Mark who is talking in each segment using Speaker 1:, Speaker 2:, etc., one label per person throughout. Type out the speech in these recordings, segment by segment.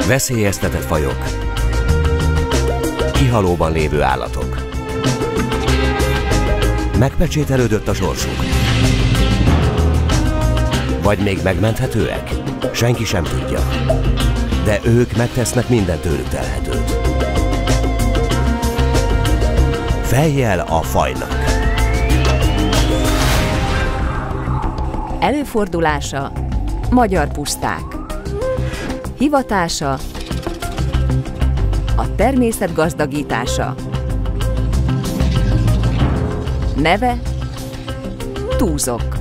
Speaker 1: Veszélyeztetett fajok, kihalóban lévő állatok. Megpecsételődött a sorsuk. Vagy még megmenthetőek? Senki sem tudja. De ők megtesznek minden tőlük telhetőt. Fejjel a fajnak.
Speaker 2: Előfordulása: magyar puszták. Hivatása: a természet gazdagítása. Neve: túzok.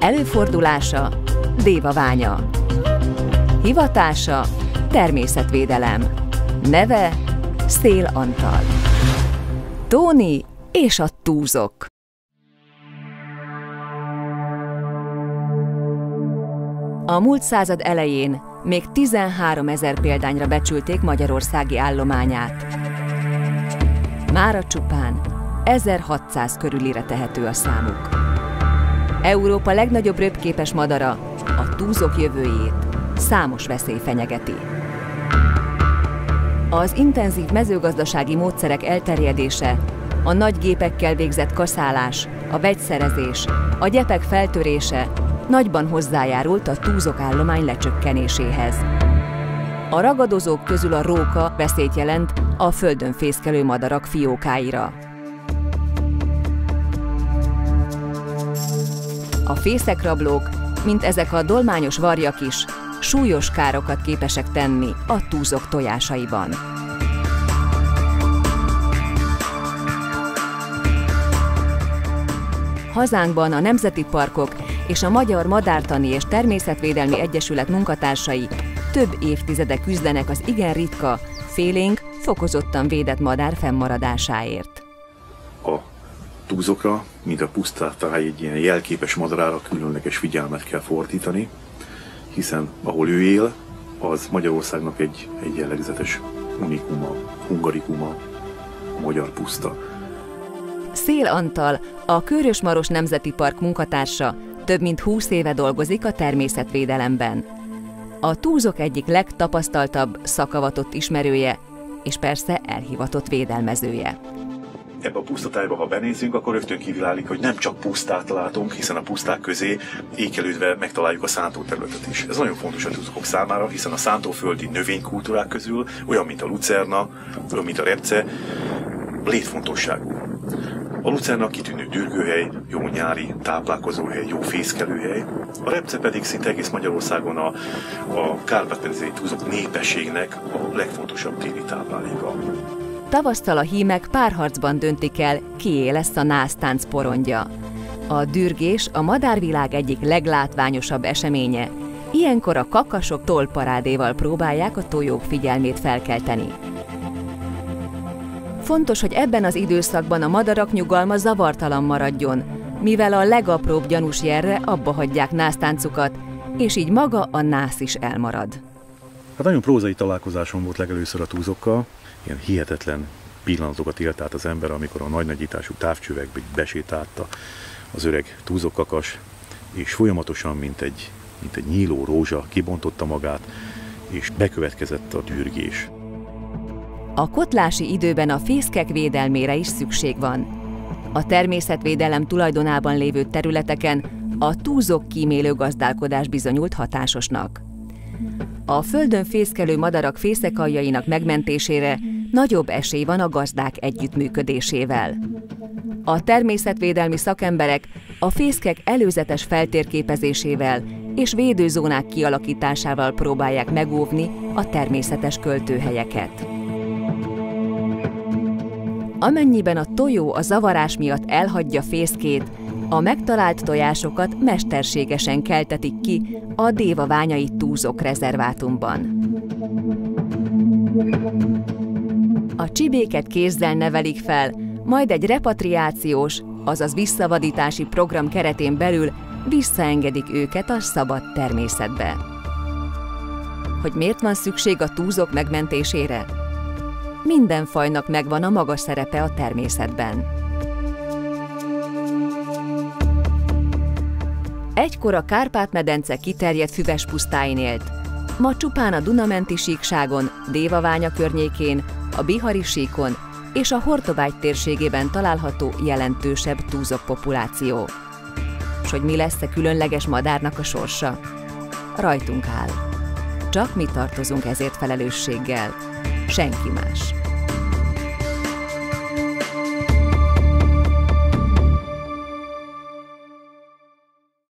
Speaker 2: Előfordulása: Dévaványa. Hivatása: természetvédelem. Neve: Szél Antal. Tóni és a túzok. A múlt század elején még 13 000 példányra becsülték magyarországi állományát. Mára csupán 1600 körülire tehető a számuk. Európa legnagyobb röpképes madara, a túzok jövőjét számos veszély fenyegeti. Az intenzív mezőgazdasági módszerek elterjedése, a nagy gépekkel végzett kaszálás, a vegyszerezés, a gyepek feltörése nagyban hozzájárult a túzok állomány lecsökkenéséhez. A ragadozók közül a róka veszélyt jelent a földön fészkelő madarak fiókáira. A fészekrablók, mint ezek a dolmányos varjak is, súlyos károkat képesek tenni a túzok tojásaiban. Hazánkban a nemzeti parkok és a Magyar Madártani és Természetvédelmi Egyesület munkatársai több évtizede küzdenek az igen ritka, félénk, fokozottan védett madár fennmaradásáért.
Speaker 3: A túzokra, mint a pusztátáj egy ilyen jelképes madarára különleges figyelmet kell fordítani, hiszen ahol ő él, az Magyarországnak egy jellegzetes unikuma, hungarikuma, a magyar puszta.
Speaker 2: Szél Antal, a Kőrös-Maros Nemzeti Park munkatársa, több mint 20 éve dolgozik a természetvédelemben. A túzok egyik legtapasztaltabb, szakavatott ismerője, és persze elhivatott védelmezője.
Speaker 3: Ebbe a pusztatájba, ha benézünk, akkor rögtön kiviláglik, hogy nem csak pusztát látunk, hiszen a puszták közé ékelődve megtaláljuk a szántóterületet is. Ez nagyon fontos a túzokok számára, hiszen a szántóföldi növénykultúrák közül, olyan, mint a lucerna, olyan, mint a repce, létfontosságú. A lucerna kitűnő dürgőhely, jó nyári táplálkozóhely, jó fészkelőhely, a repce pedig szinte egész Magyarországon a kárpát-medencei túzok népességnek a legfontosabb téli tápláléka.
Speaker 2: Tavasztal a hímek párharcban döntik el, kié lesz a násztánc porondja. A dürgés a madárvilág egyik leglátványosabb eseménye. Ilyenkor a kakasok tollparádéval próbálják a tojók figyelmét felkelteni. Fontos, hogy ebben az időszakban a madarak nyugalma zavartalan maradjon, mivel a legapróbb gyanús jelre abba hagyják násztáncukat, és így maga a nász is elmarad.
Speaker 3: Hát nagyon prózai találkozásom volt legelőször a túzokkal. Ilyen hihetetlen pillanatokat élt át az ember, amikor a nagynagyítású távcsövekbe besétálta az öreg túzokkakas, és folyamatosan, mint egy nyíló rózsa kibontotta magát, és bekövetkezett a dürgés.
Speaker 2: A kotlási időben a fészkek védelmére is szükség van. A természetvédelem tulajdonában lévő területeken a túzok kímélő gazdálkodás bizonyult hatásosnak. A földön fészkelő madarak fészekaljainak megmentésére nagyobb esély van a gazdák együttműködésével. A természetvédelmi szakemberek a fészkek előzetes feltérképezésével és védőzónák kialakításával próbálják megóvni a természetes költőhelyeket. Amennyiben a tojó a zavarás miatt elhagyja fészkét, a megtalált tojásokat mesterségesen keltetik ki a dévaványai túzok rezervátumban. A csibéket kézzel nevelik fel, majd egy repatriációs, azaz visszavadítási program keretén belül visszaengedik őket a szabad természetbe. Hogy miért van szükség a túzok megmentésére? Minden fajnak megvan a maga szerepe a természetben. Egykor a Kárpát-medence kiterjedt füves pusztáin élt. Ma csupán a Duna-menti síkságon, Dévaványa környékén, a Bihari síkon és a Hortobágy térségében található jelentősebb túzok populáció. S hogy mi lesz a különleges madárnak a sorsa? Rajtunk áll. Csak mi tartozunk ezért felelősséggel, senki más.